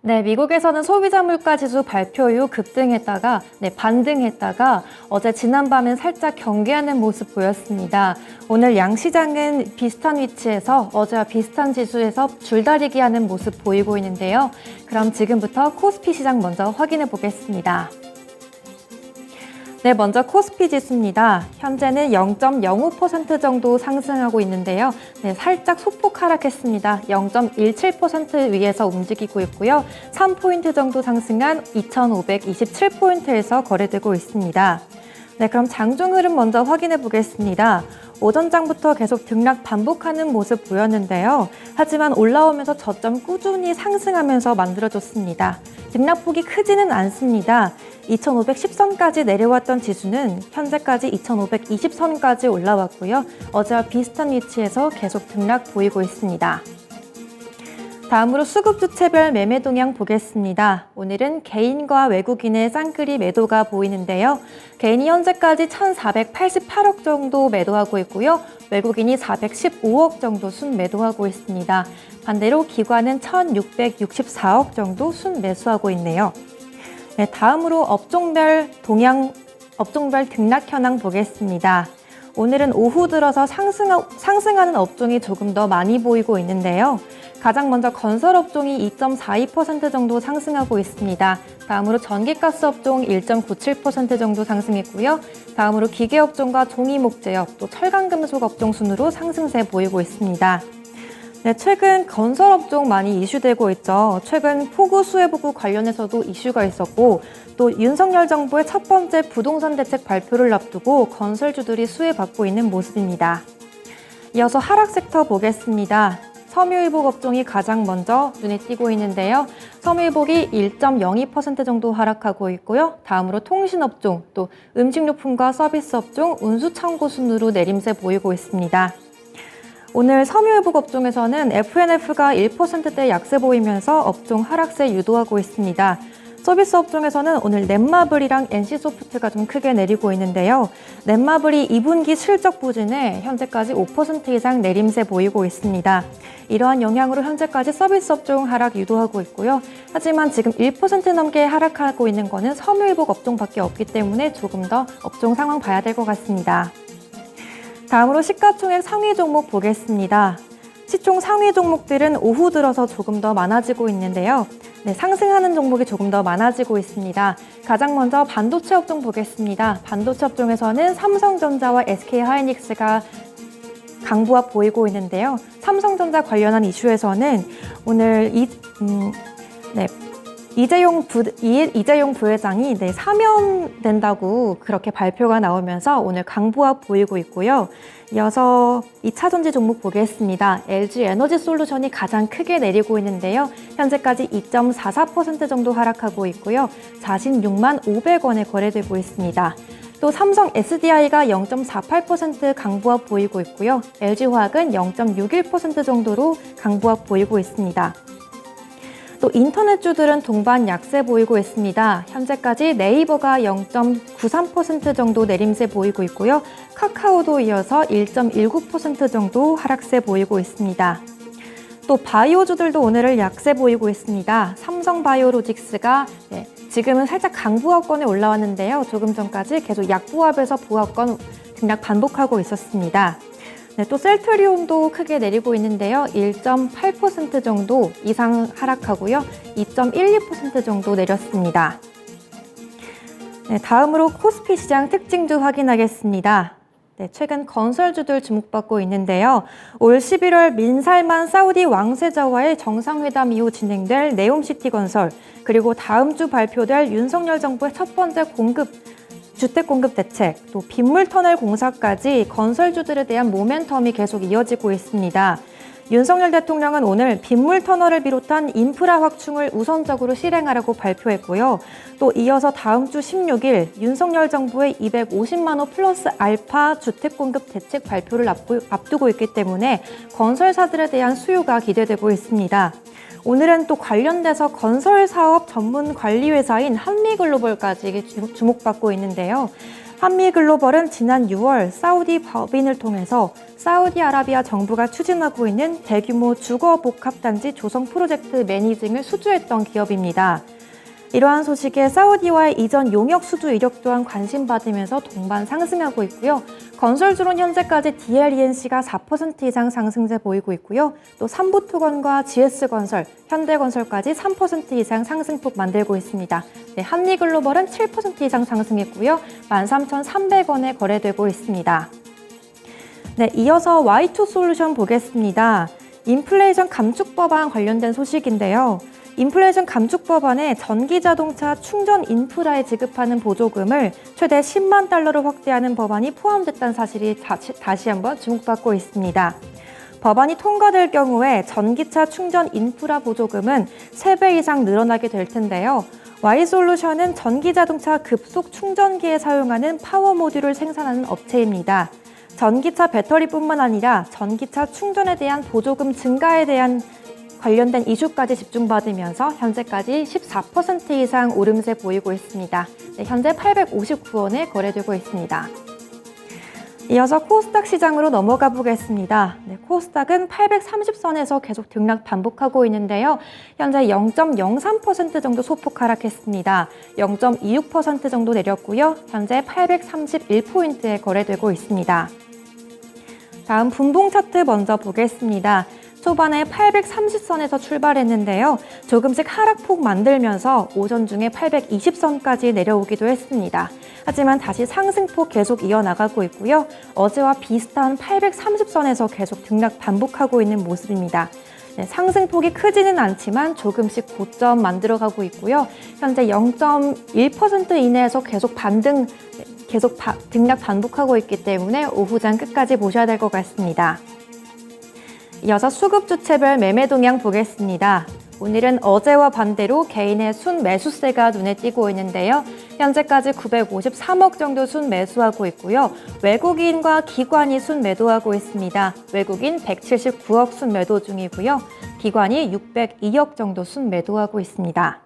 네, 미국에서는 소비자 물가 지수 발표 이후 급등했다가 반등했다가 어제 지난밤엔 살짝 경계하는 모습 보였습니다. 오늘 양시장은 비슷한 위치에서 어제와 비슷한 지수에서 줄다리기 하는 모습 보이고 있는데요. 그럼 지금부터 코스피 시장 먼저 확인해 보겠습니다. 네, 먼저 코스피 지수입니다. 현재는 0.05% 정도 상승하고 있는데요. 네, 살짝 소폭 하락했습니다. 0.17% 위에서 움직이고 있고요. 3포인트 정도 상승한 2,527포인트에서 거래되고 있습니다. 네, 그럼 장중 흐름 먼저 확인해 보겠습니다. 오전장부터 계속 등락 반복하는 모습 보였는데요. 하지만 올라오면서 저점 꾸준히 상승하면서 만들어졌습니다. 등락폭이 크지는 않습니다. 2,510선까지 내려왔던 지수는 현재까지 2,520선까지 올라왔고요. 어제와 비슷한 위치에서 계속 등락 보이고 있습니다. 다음으로 수급주체별 매매 동향 보겠습니다. 오늘은 개인과 외국인의 쌍끌이 매도가 보이는데요. 개인이 현재까지 1,488억 정도 매도하고 있고요. 외국인이 415억 정도 순매도하고 있습니다. 반대로 기관은 1,664억 정도 순매수하고 있네요. 네, 다음으로 업종별 등락 현황 보겠습니다. 오늘은 오후 들어서 상승하는 업종이 조금 더 많이 보이고 있는데요. 가장 먼저 건설업종이 2.42% 정도 상승하고 있습니다. 다음으로 전기가스 업종 1.97% 정도 상승했고요. 다음으로 기계업종과 종이목재업, 또 철강금속 업종 순으로 상승세 보이고 있습니다. 네, 최근 건설업종 많이 이슈되고 있죠. 최근 폭우 수해복구 관련해서도 이슈가 있었고 또 윤석열 정부의 첫 번째 부동산 대책 발표를 앞두고 건설주들이 수혜받고 있는 모습입니다. 이어서 하락 섹터 보겠습니다. 섬유유복 업종이 가장 먼저 눈에 띄고 있는데요. 섬유유복이 1.02% 정도 하락하고 있고요. 다음으로 통신업종, 또 음식료품과 서비스 업종, 운수창고 순으로 내림세 보이고 있습니다. 오늘 섬유유복 업종에서는 F&F가 1%대 약세 보이면서 업종 하락세 유도하고 있습니다. 서비스 업종에서는 오늘 넷마블이랑 NC소프트가 좀 크게 내리고 있는데요. 넷마블이 2분기 실적 부진에 현재까지 5% 이상 내림세 보이고 있습니다. 이러한 영향으로 현재까지 서비스 업종 하락 유도하고 있고요. 하지만 지금 1% 넘게 하락하고 있는 거는 섬유유복 업종밖에 없기 때문에 조금 더 업종 상황 봐야 될 것 같습니다. 다음으로 시가총액 상위 종목 보겠습니다. 시총 상위 종목들은 오후 들어서 조금 더 많아지고 있는데요. 네, 상승하는 종목이 조금 더 많아지고 있습니다. 가장 먼저 반도체 업종 보겠습니다. 반도체 업종에서는 삼성전자와 SK하이닉스가 강보합 보이고 있는데요. 삼성전자 관련한 이슈에서는 오늘 이재용 부회장이 사면된다고 그렇게 발표가 나오면서 오늘 강보합 보이고 있고요. 이어서 2차전지 종목 보겠습니다. LG에너지솔루션이 가장 크게 내리고 있는데요. 현재까지 2.44% 정도 하락하고 있고요. 46만 500원에 거래되고 있습니다. 또 삼성 SDI가 0.48% 강보합 보이고 있고요. LG화학은 0.61% 정도로 강보합 보이고 있습니다. 또 인터넷주들은 동반 약세 보이고 있습니다. 현재까지 네이버가 0.93% 정도 내림세 보이고 있고요. 카카오도 이어서 1.19% 정도 하락세 보이고 있습니다. 또 바이오주들도 오늘은 약세 보이고 있습니다. 삼성바이오로직스가 지금은 살짝 강보합권에 올라왔는데요. 조금 전까지 계속 약보합에서 보합권 등락 반복하고 있었습니다. 네, 또 셀트리온도 크게 내리고 있는데요. 1.8% 정도 이상 하락하고요. 2.12% 정도 내렸습니다. 네, 다음으로 코스피 시장 특징주 확인하겠습니다. 네, 최근 건설주들 주목받고 있는데요. 올 11월 민살만 사우디 왕세자와의 정상회담 이후 진행될 네옴시티 건설, 그리고 다음 주 발표될 윤석열 정부의 첫 번째 주택 공급 대책, 또 빗물터널 공사까지 건설주들에 대한 모멘텀이 계속 이어지고 있습니다. 윤석열 대통령은 오늘 빗물터널을 비롯한 인프라 확충을 우선적으로 실행하라고 발표했고요. 또 이어서 다음 주 16일 윤석열 정부의 250만 호 플러스 알파 주택 공급 대책 발표를 앞두고 있기 때문에 건설사들에 대한 수요가 기대되고 있습니다. 오늘은 또 관련돼서 건설사업 전문 관리회사인 한미글로벌까지 주목받고 있는데요. 한미글로벌은 지난 6월 사우디 법인을 통해서 사우디아라비아 정부가 추진하고 있는 대규모 주거복합단지 조성 프로젝트 매니징을 수주했던 기업입니다. 이러한 소식에 사우디와의 이전 용역 수주 이력 또한 관심받으면서 동반 상승하고 있고요. 건설주로는 현재까지 DLENC가 4% 이상 상승세 보이고 있고요. 또 삼부토건과 GS건설, 현대건설까지 3% 이상 상승폭 만들고 있습니다. 네, 한미글로벌은 7% 이상 상승했고요. 13,300원에 거래되고 있습니다. 네, 이어서 Y2솔루션 보겠습니다. 인플레이션 감축 법안 관련된 소식인데요. 인플레이션 감축 법안에 전기자동차 충전 인프라에 지급하는 보조금을 최대 10만 달러로 확대하는 법안이 포함됐다는 사실이 다시 한번 주목받고 있습니다. 법안이 통과될 경우에 전기차 충전 인프라 보조금은 3배 이상 늘어나게 될 텐데요. Y솔루션은 전기자동차 급속 충전기에 사용하는 파워 모듈을 생산하는 업체입니다. 전기차 배터리뿐만 아니라 전기차 충전에 대한 보조금 증가에 대한 관련된 이슈까지 집중받으면서 현재까지 14% 이상 오름세 보이고 있습니다. 네, 현재 859원에 거래되고 있습니다. 이어서 코스닥 시장으로 넘어가 보겠습니다. 네, 코스닥은 830선에서 계속 등락 반복하고 있는데요. 현재 0.03% 정도 소폭 하락했습니다. 0.26% 정도 내렸고요. 현재 831포인트에 거래되고 있습니다. 다음 분봉 차트 먼저 보겠습니다. 초반에 830선에서 출발했는데요. 조금씩 하락폭 만들면서 오전 중에 820선까지 내려오기도 했습니다. 하지만 다시 상승폭 계속 이어나가고 있고요. 어제와 비슷한 830선에서 계속 등락 반복하고 있는 모습입니다. 네, 상승폭이 크지는 않지만 조금씩 고점 만들어가고 있고요. 현재 0.1% 이내에서 계속 등락 반복하고 있기 때문에 오후장 끝까지 보셔야 될 것 같습니다. 이어서 수급주체별 매매 동향 보겠습니다. 오늘은 어제와 반대로 개인의 순매수세가 눈에 띄고 있는데요. 현재까지 953억 정도 순매수하고 있고요. 외국인과 기관이 순매도하고 있습니다. 외국인 179억 순매도 중이고요. 기관이 602억 정도 순매도하고 있습니다.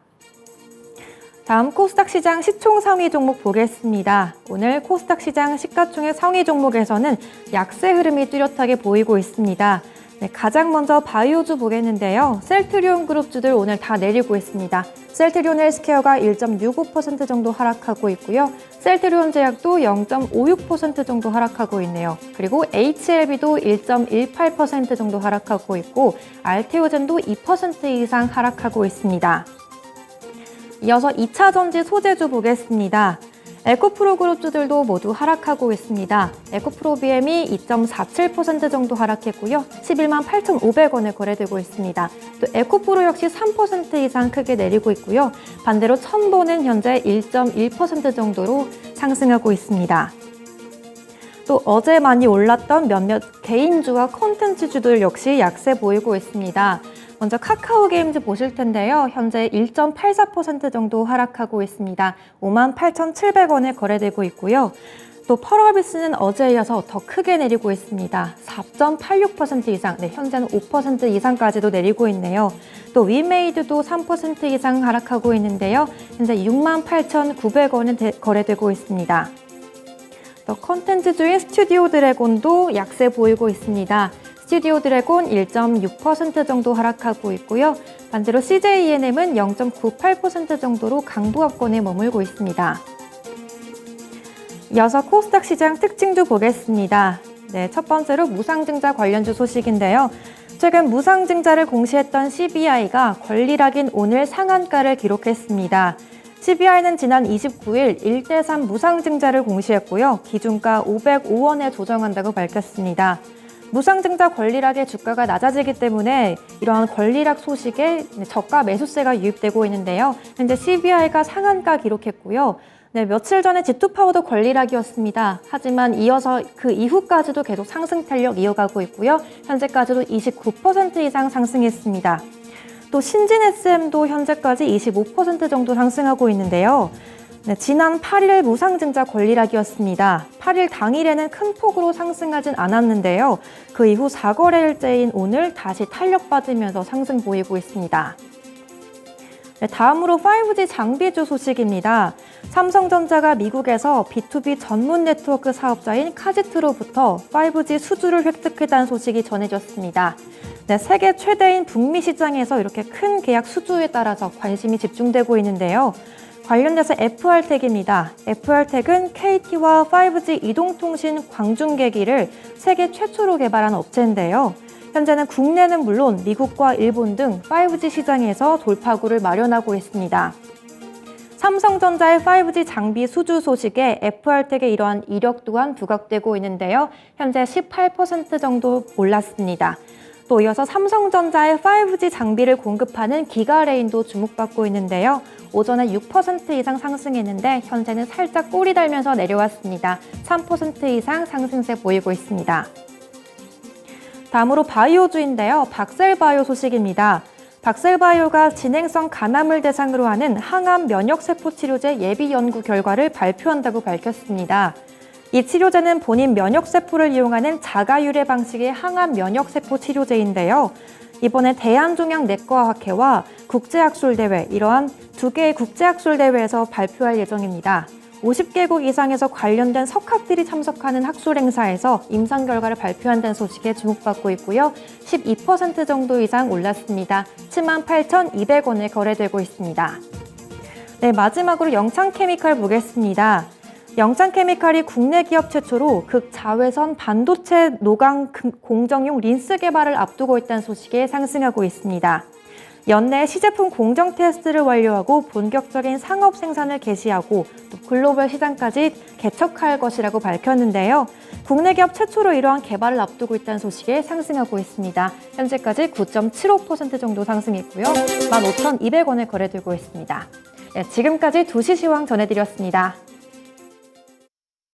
다음 코스닥 시장 시총 상위 종목 보겠습니다. 오늘 코스닥 시장 시가총액 상위 종목에서는 약세 흐름이 뚜렷하게 보이고 있습니다. 네, 가장 먼저 바이오주 보겠는데요. 셀트리온 그룹주들 오늘 다 내리고 있습니다. 셀트리온 헬스케어가 1.65% 정도 하락하고 있고요. 셀트리온 제약도 0.56% 정도 하락하고 있네요. 그리고 HLB도 1.18% 정도 하락하고 있고 알테오젠도 2% 이상 하락하고 있습니다. 이어서 2차 전지 소재주 보겠습니다. 에코프로 그룹주들도 모두 하락하고 있습니다. 에코프로 BM이 2.47% 정도 하락했고요. 11만 8,500원에 거래되고 있습니다. 또 에코프로 역시 3% 이상 크게 내리고 있고요. 반대로 첨보는 현재 1.1% 정도로 상승하고 있습니다. 또 어제 많이 올랐던 몇몇 개인주와 콘텐츠주들 역시 약세 보이고 있습니다. 먼저 카카오게임즈 보실 텐데요. 현재 1.84% 정도 하락하고 있습니다. 58,700원에 거래되고 있고요. 또 펄어비스는 어제에 이어서 더 크게 내리고 있습니다. 4.86% 이상, 현재는 5% 이상까지도 내리고 있네요. 또 위메이드도 3% 이상 하락하고 있는데요. 현재 68,900원에 거래되고 있습니다. 또 콘텐츠주인 스튜디오 드래곤도 약세 보이고 있습니다. 스튜디오 드래곤 1.6% 정도 하락하고 있고요. 반대로 CJENM은 0.98% 정도로 강보합권에 머물고 있습니다. 이어서 코스닥 시장 특징주 보겠습니다. 네, 첫 번째로 무상증자 관련주 소식인데요. 최근 무상증자를 공시했던 CBI가 권리락인 오늘 상한가를 기록했습니다. CBI는 지난 29일 1대3 무상증자를 공시했고요. 기준가 505원에 조정한다고 밝혔습니다. 무상증자 권리락의 주가가 낮아지기 때문에 이러한 권리락 소식에 저가 매수세가 유입되고 있는데요. 현재 CBI가 상한가 기록했고요. 네, 며칠 전에 G2파워도 권리락이었습니다. 하지만 이어서 그 이후까지도 계속 상승 탄력 이어가고 있고요. 현재까지도 29% 이상 상승했습니다. 또 신진 SM도 현재까지 25% 정도 상승하고 있는데요. 네, 지난 8일 무상증자 권리락이었습니다. 8일 당일에는 큰 폭으로 상승하진 않았는데요. 그 이후 4거래일째인 오늘 다시 탄력받으면서 상승 보이고 있습니다. 네, 다음으로 5G 장비주 소식입니다. 삼성전자가 미국에서 B2B 전문 네트워크 사업자인 카지트로부터 5G 수주를 획득했다는 소식이 전해졌습니다. 네, 세계 최대인 북미 시장에서 이렇게 큰 계약 수주에 따라서 관심이 집중되고 있는데요. 관련돼서 FR텍입니다. FR텍은 KT와 5G 이동통신 광중계기를 세계 최초로 개발한 업체인데요. 현재는 국내는 물론 미국과 일본 등 5G 시장에서 돌파구를 마련하고 있습니다. 삼성전자의 5G 장비 수주 소식에 FR텍의 이러한 이력 또한 부각되고 있는데요. 현재 18% 정도 올랐습니다. 또 이어서 삼성전자의 5G 장비를 공급하는 기가레인도 주목받고 있는데요. 오전에 6% 이상 상승했는데 현재는 살짝 꼬리 달면서 내려왔습니다. 3% 이상 상승세 보이고 있습니다. 다음으로 바이오주인데요. 박셀바이오 소식입니다. 박셀바이오가 진행성 간암을 대상으로 하는 항암 면역세포 치료제 예비 연구 결과를 발표한다고 밝혔습니다. 이 치료제는 본인 면역세포를 이용하는 자가유래 방식의 항암 면역세포 치료제인데요. 이번에 대한종양내과학회와 국제학술대회, 이러한 두 개의 국제학술대회에서 발표할 예정입니다. 50개국 이상에서 관련된 석학들이 참석하는 학술 행사에서 임상 결과를 발표한다는 소식에 주목받고 있고요. 12% 정도 이상 올랐습니다. 78,200원에 거래되고 있습니다. 네, 마지막으로 영창케미칼 보겠습니다. 영창케미칼이 국내 기업 최초로 극자외선 반도체 노광 공정용 린스 개발을 앞두고 있다는 소식에 상승하고 있습니다. 연내 시제품 공정 테스트를 완료하고 본격적인 상업 생산을 개시하고 또 글로벌 시장까지 개척할 것이라고 밝혔는데요. 국내 기업 최초로 이러한 개발을 앞두고 있다는 소식에 상승하고 있습니다. 현재까지 9.75% 정도 상승했고요. 15,200원에 거래되고 있습니다. 네, 지금까지 2시 시황 전해드렸습니다.